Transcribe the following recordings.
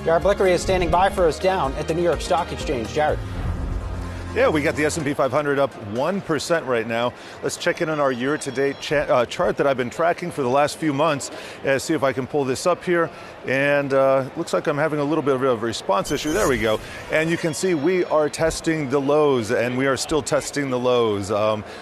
Jared Blikre is standing by for us down at the New York Stock Exchange. Jared. Yeah, we got the S&P 500 up 1% right now. Let's check in on our year-to-date chart that I've been tracking for the last few months. See if I can pull this up here. And looks like I'm having a little bit of a response issue. There we go. And you can see we are testing the lows, and we are still testing the lows.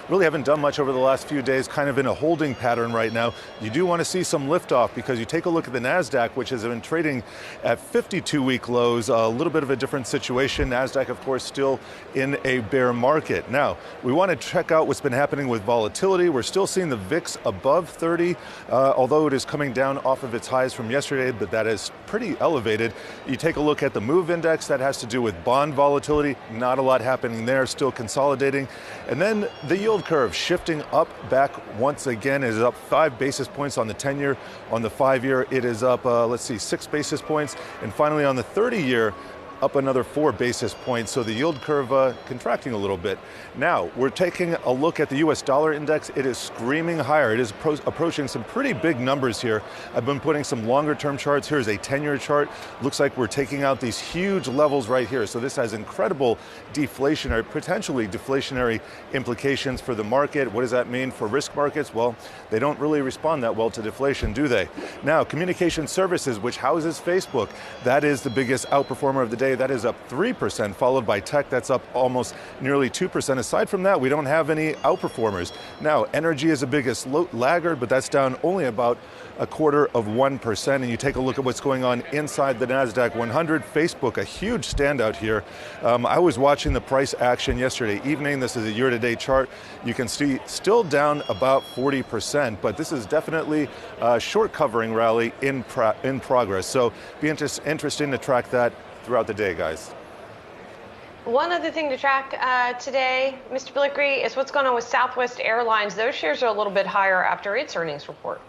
Really haven't done much over the last few days, kind of in a holding pattern right now. You do want to see some liftoff because you take a look at the Nasdaq, which has been trading at 52-week lows. A little bit of a different situation. Nasdaq, of course, still in a bear market. Now, we want to check out what's been happening with volatility. We're still seeing the VIX above 30, although it is coming down off of its highs from yesterday, but that is pretty elevated. You take a look at the MOVE index, that has to do with bond volatility. Not a lot happening there, still consolidating. And then the yield curve shifting up back once again. It is up 5 basis points on the 10-year. On the 5-year, it is up, 6 basis points. And finally, on the 30-year, up another 4 basis points, so the yield curve contracting a little bit. Now, we're taking a look at the US dollar index. It is screaming higher. It is approaching some pretty big numbers here. I've been putting some longer term charts. Here's a 10-year chart. Looks like we're taking out these huge levels right here. So this has incredible deflationary, potentially deflationary implications for the market. What does that mean for risk markets? Well, they don't really respond that well to deflation, do they? Now, communication services, which houses Facebook, that is the biggest outperformer of the day. That is up 3%, followed by tech, that's up almost nearly 2%. Aside from that, we don't have any outperformers. Now, energy is the biggest laggard, but that's down only about 0.25%. And you take a look at what's going on inside the Nasdaq 100. Facebook, a huge standout here. I was watching the price action yesterday evening. This is a year-to-date chart. You can see still down about 40%, but this is definitely a short covering rally in progress. So be interesting to track that throughout the day, guys. One other thing to track today, Mr. Blikre, is what's going on with Southwest Airlines. Those shares are a little bit higher after its earnings report.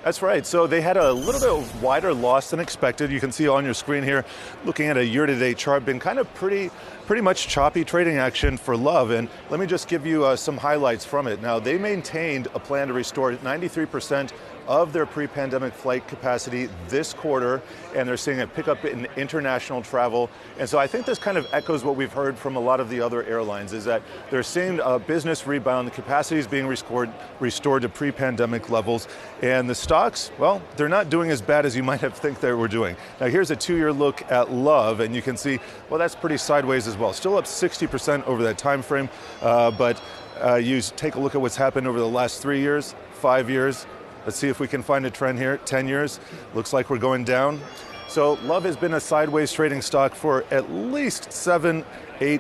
That's right. So they had a little bit wider loss than expected. You can see on your screen here, looking at a year-to-date chart, been kind of pretty much choppy trading action for Love. And let me just give you some highlights from it. Now, they maintained a plan to restore 93% of their pre-pandemic flight capacity this quarter, and they're seeing a pickup in international travel. And so I think this kind of echoes what we've heard from a lot of the other airlines, is that they're seeing a business rebound, the capacity is being restored to pre-pandemic levels, and the stocks, well, they're not doing as bad as you might have think they were doing. Now here's a 2-year look at Love, and you can see, well, that's pretty sideways as well. Still up 60% over that time frame, but you take a look at what's happened over the last 3 years, 5 years. Let's see if we can find a trend here. 10 years, looks like we're going down. So Love has been a sideways trading stock for at least 7-8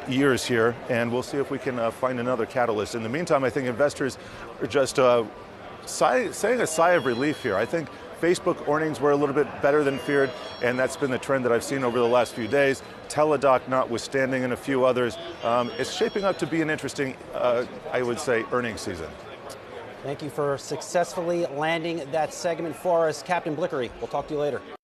years here, and we'll see if we can find another catalyst. In the meantime, I think investors are just saying a sigh of relief here. I think Facebook earnings were a little bit better than feared, and that's been the trend that I've seen over the last few days. Teladoc notwithstanding, and a few others. It's shaping up to be an interesting, I would say, earnings season. Thank you for successfully landing that segment for us, Captain Blikre. We'll talk to you later.